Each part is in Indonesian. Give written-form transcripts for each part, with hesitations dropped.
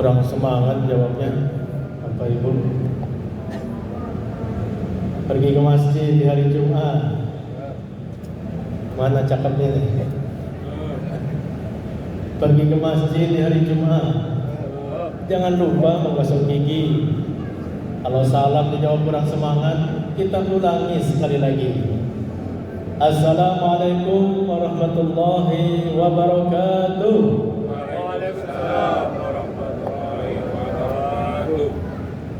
Kurang semangat jawabnya, Bapak Ibu. Pergi ke masjid di hari Jumat. Mana cakapnya nih? Pergi ke masjid di hari Jumat. Jangan lupa menggosok gigi. Kalau salam dijawab kurang semangat, kita ulangi sekali lagi. Assalamualaikum warahmatullahi wabarakatuh. Waalaikumsalam warahmatullahi wabarakatuh.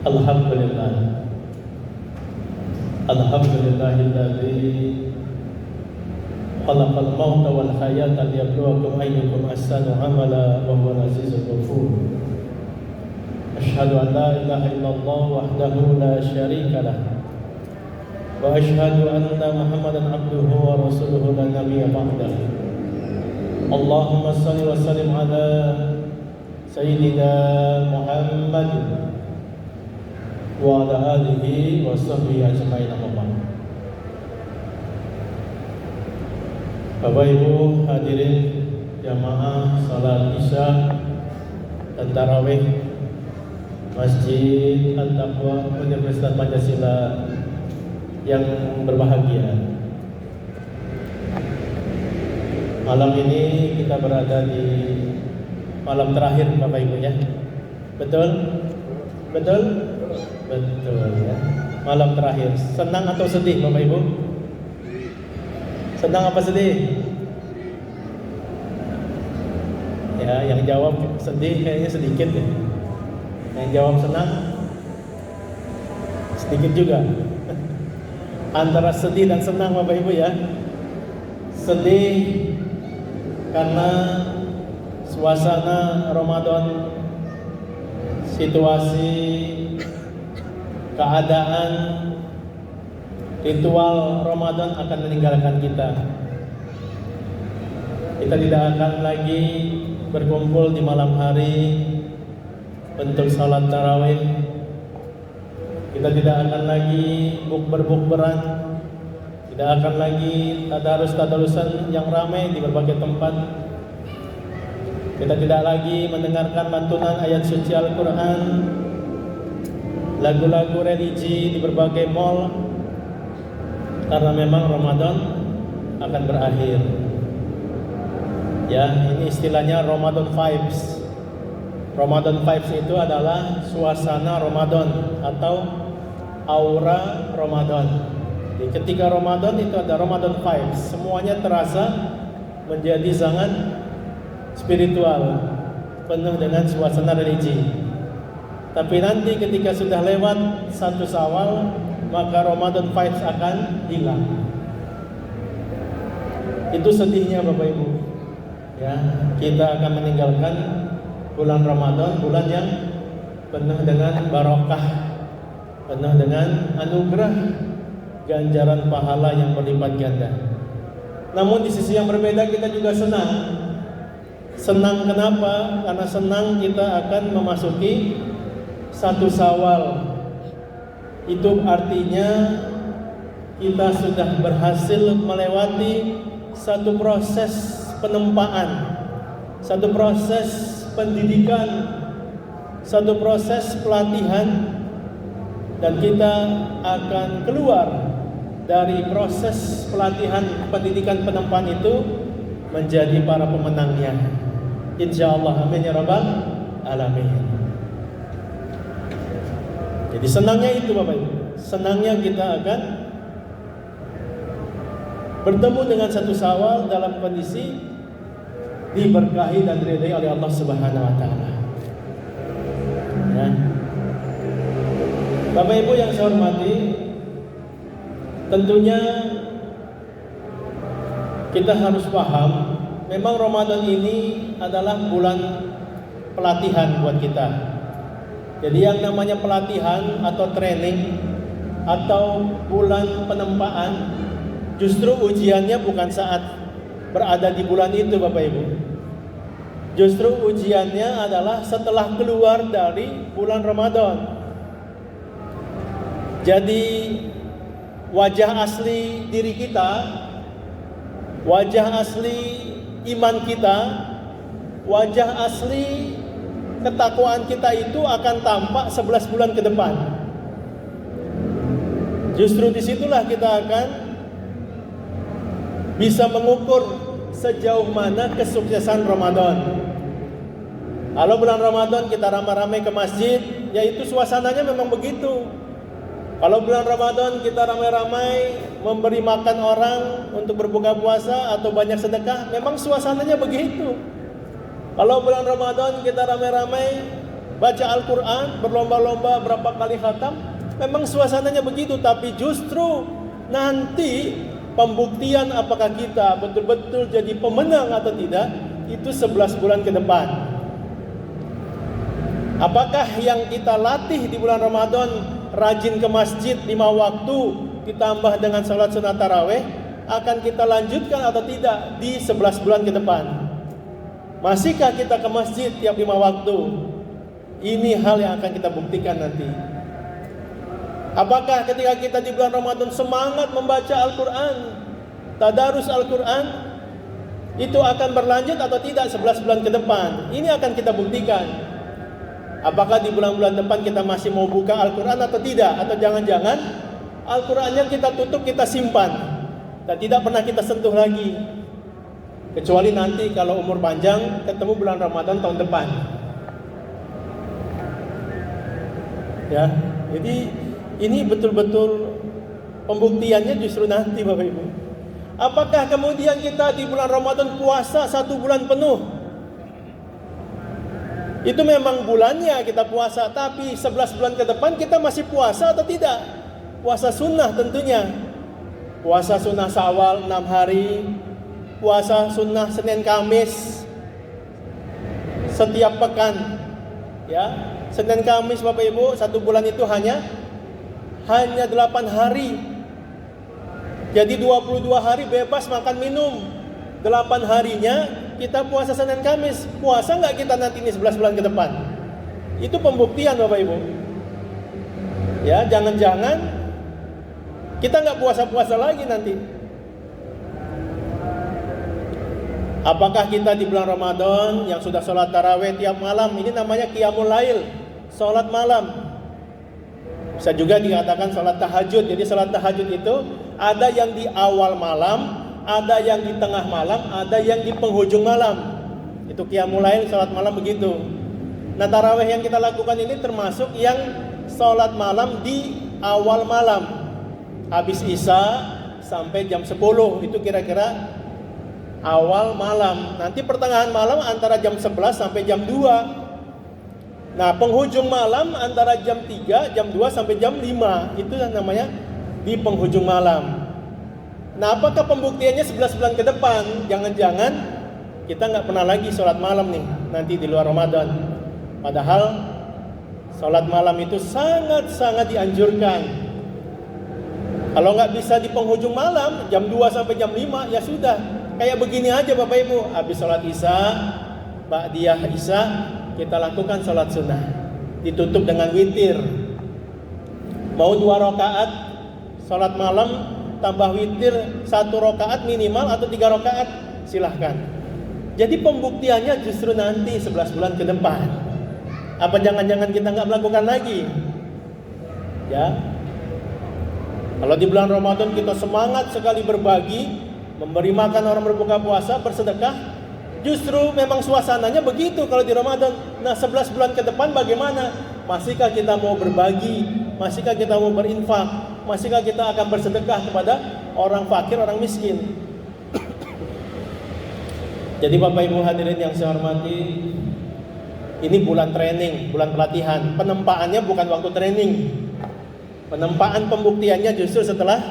Alhamdulillah. Alhamdulillahilladzi khalaqal mauta wal hayata liyabluwakum ayyukum ahsanu amala wa huwal azizul ghafur. Asyhadu an la ilaha illallah wahdahu la syarika lah. Wa asyhadu anna Muhammadan abduhu wa rasuluhu la nabiyya ba'dah. Allahumma shalli wa sallim ala sayyidina Muhammad wa ala alihi wa sahbihi ajma'in. Bapak Ibu hadirin jamaah salat Isya dan tarawih Masjid At-Taqwa Universitas Pancasila yang berbahagia. Malam ini kita berada di malam terakhir Bapak Ibu ya. Betul? Betul? Betul ya. Malam terakhir. Senang atau sedih Bapak Ibu? Senang apa sedih? Ya, yang jawab sedih kayaknya sedikit ya. Yang jawab senang sedikit juga. Antara sedih dan senang Bapak Ibu ya. Sedih karena suasana Ramadan, situasi, keadaan, ritual Ramadan akan meninggalkan kita. Kita tidak akan lagi berkumpul di malam hari untuk salat tarawih. Kita tidak akan lagi bukber-bukberan. Tidak akan lagi tadarus-tadarusan yang ramai di berbagai tempat. Kita tidak lagi mendengarkan lantunan ayat suci Al-Quran, lagu-lagu religi di berbagai mall, karena memang Ramadan akan berakhir. Ya, ini istilahnya Ramadan vibes. Ramadan vibes itu adalah suasana Ramadan atau aura Ramadan. Jadi ketika Ramadan itu ada Ramadan vibes, semuanya terasa menjadi sangat spiritual, penuh dengan suasana religi. Tapi nanti ketika sudah lewat 1 Syawal, maka Ramadan vibes akan hilang. Itu sedihnya Bapak Ibu. Ya, kita akan meninggalkan bulan Ramadan, bulan yang penuh dengan barokah, penuh dengan anugerah, ganjaran pahala yang berlipat ganda. Namun di sisi yang berbeda kita juga senang. Senang kenapa? Karena senang kita akan memasuki 1 Syawal. Itu artinya kita sudah berhasil melewati satu proses penempaan, satu proses pendidikan, satu proses pelatihan, dan kita akan keluar dari proses pelatihan pendidikan penempaan itu menjadi para pemenangnya. Insyaallah, amin ya rabbal alamin. Jadi senangnya itu Bapak Ibu, senangnya kita akan bertemu dengan 1 Syawal dalam kondisi diberkahi dan diridai oleh Allah Subhanahu wa taala. Ya. Bapak Ibu yang saya hormati, tentunya kita harus paham, memang Ramadan ini adalah bulan pelatihan buat kita. Jadi yang namanya pelatihan atau training atau bulan penempaan, justru ujiannya bukan saat berada di bulan itu Bapak Ibu. Justru ujiannya adalah setelah keluar dari bulan Ramadan. Jadi wajah asli diri kita, wajah asli iman kita, wajah asli ketakwaan kita itu akan tampak 11 bulan ke depan. Justru disitulah kita akan bisa mengukur sejauh mana kesuksesan Ramadan. Kalau bulan Ramadan kita ramai-ramai ke masjid, yaitu suasananya memang begitu. Kalau bulan Ramadan kita ramai-ramai memberi makan orang untuk berbuka puasa atau banyak sedekah, memang suasananya begitu. Kalau bulan Ramadan kita ramai-ramai baca Al-Quran, berlomba-lomba berapa kali khatam, memang suasananya begitu. Tapi justru nanti pembuktian apakah kita betul-betul jadi pemenang atau tidak, itu 11 bulan ke depan. Apakah yang kita latih di bulan Ramadan, rajin ke masjid 5 waktu ditambah dengan salat sunat taraweh, akan kita lanjutkan atau tidak di 11 bulan ke depan? Masihkah kita ke masjid tiap 5 waktu? Ini hal yang akan kita buktikan nanti. Apakah ketika kita di bulan Ramadan semangat membaca Al-Quran, tadarus Al-Quran, itu akan berlanjut atau tidak 11 bulan ke depan? Ini akan kita buktikan. Apakah di bulan-bulan depan kita masih mau buka Al-Quran atau tidak? Atau jangan-jangan Al-Qurannya kita tutup, kita simpan dan tidak pernah kita sentuh lagi. Kecuali nanti kalau umur panjang ketemu bulan Ramadan tahun depan. Ya, jadi ini betul-betul pembuktiannya justru nanti Bapak Ibu. Apakah kemudian kita di bulan Ramadan puasa 1 bulan penuh? Itu memang bulannya kita puasa, tapi 11 bulan ke depan kita masih puasa atau tidak? Puasa sunnah tentunya. Puasa sunnah Syawal 6 hari, puasa sunnah Senin Kamis setiap pekan. Ya, Senin Kamis Bapak Ibu, 1 bulan itu hanya 8 hari. Jadi 22 hari bebas makan minum. 8 harinya kita puasa Senin Kamis. Puasa nggak kita nanti ini 11 bulan ke depan? Itu pembuktian Bapak Ibu. Ya, jangan-jangan kita nggak puasa-puasa lagi nanti. Apakah kita di bulan Ramadan yang sudah sholat taraweh tiap malam, ini namanya qiyamul lail, sholat malam. Bisa juga dikatakan sholat tahajud. Jadi sholat tahajud itu ada yang di awal malam, ada yang di tengah malam, ada yang di penghujung malam. Itu qiyamul lail, sholat malam begitu. Nah, tarawih yang kita lakukan ini termasuk yang sholat malam di awal malam, habis isya sampai jam 10, itu kira-kira awal malam. Nanti pertengahan malam antara jam 11 sampai jam 2. Nah, penghujung malam antara jam 3, jam 2 sampai jam 5. Itu yang namanya di penghujung malam. Nah, apakah pembuktiannya 11 bulan ke depan? Jangan-jangan kita nggak pernah lagi sholat malam nih nanti di luar Ramadan. Padahal sholat malam itu sangat-sangat dianjurkan. Kalau nggak bisa di penghujung malam, jam 2 sampai jam 5, ya sudah. Kayak begini aja Bapak Ibu, habis sholat isya, ba'diyah isya, kita lakukan sholat sunnah. Ditutup dengan witir. Mau 2 rakaat sholat malam, tambah witir 1 rakaat minimal atau 3 rakaat, silahkan. Jadi pembuktiannya justru nanti 11 bulan ke depan. Apa jangan-jangan kita nggak melakukan lagi? Ya. Kalau di bulan Ramadan kita semangat sekali berbagi, memberi makan orang berbuka puasa, bersedekah, justru memang suasananya begitu kalau di Ramadan. Nah, 11 bulan ke depan bagaimana? Masihkah kita mau berbagi? Masihkah kita mau berinfak? Masihkah kita akan bersedekah kepada orang fakir, orang miskin? Jadi Bapak Ibu hadirin yang saya hormati, ini bulan training, bulan pelatihan. Penempaannya bukan waktu training. Penempaan pembuktiannya justru setelah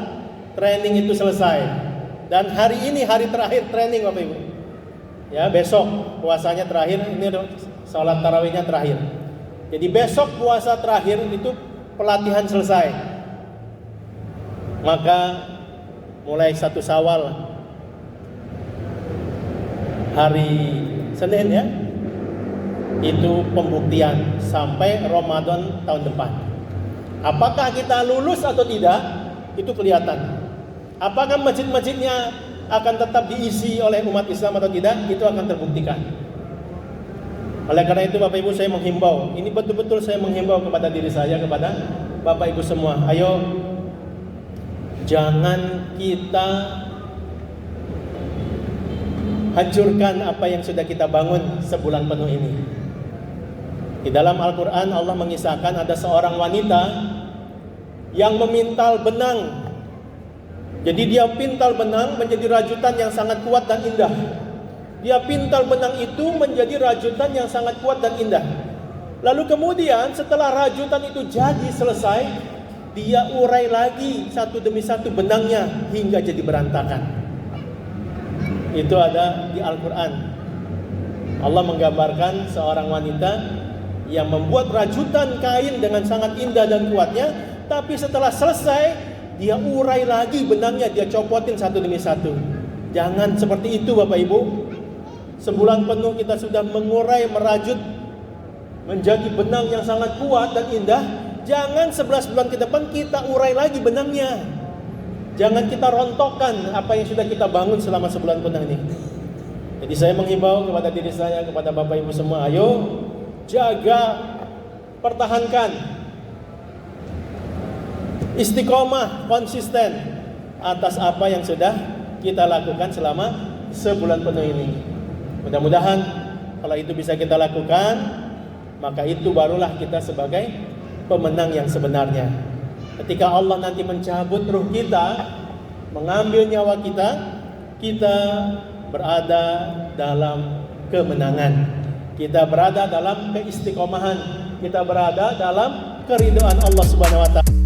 training itu selesai. Dan hari ini hari terakhir training Bapak Ibu. Ya, besok puasanya terakhir, ini sholat tarawihnya terakhir. Jadi besok puasa terakhir itu pelatihan selesai. Maka mulai 1 Syawal hari Senin ya, itu pembuktian sampai Ramadan tahun depan. Apakah kita lulus atau tidak, itu kelihatan. Apakah masjid-masjidnya akan tetap diisi oleh umat Islam atau tidak, itu akan terbuktikan. Oleh karena itu Bapak Ibu, saya menghimbau, ini betul-betul saya menghimbau kepada diri saya, kepada Bapak Ibu semua. Ayo, jangan kita hancurkan apa yang sudah kita bangun sebulan penuh ini. Di dalam Al-Quran Allah mengisahkan ada seorang wanita yang memintal benang. Jadi dia pintal benang menjadi rajutan yang sangat kuat dan indah. Dia pintal benang itu menjadi rajutan yang sangat kuat dan indah. Lalu kemudian setelah rajutan itu jadi selesai, dia urai lagi satu demi satu benangnya hingga jadi berantakan. Itu ada di Al-Quran. Allah menggambarkan seorang wanita yang membuat rajutan kain dengan sangat indah dan kuatnya, tapi setelah selesai dia urai lagi benangnya, dia copotin satu demi satu. Jangan seperti itu Bapak Ibu. Sebulan penuh kita sudah mengurai, merajut menjadi benang yang sangat kuat dan indah. Jangan 11 bulan ke depan kita urai lagi benangnya. Jangan kita rontokkan apa yang sudah kita bangun selama sebulan penuh ini. Jadi saya menghimbau kepada diri saya, kepada Bapak Ibu semua, ayo jaga, pertahankan, istiqomah, konsisten atas apa yang sudah kita lakukan selama sebulan penuh ini. Mudah-mudahan kalau itu bisa kita lakukan, maka itu barulah kita sebagai pemenang yang sebenarnya. Ketika Allah nanti mencabut ruh kita, mengambil nyawa kita, kita berada dalam kemenangan. Kita berada dalam keistiqomahan, kita berada dalam keridhaan Allah Subhanahu wa taala.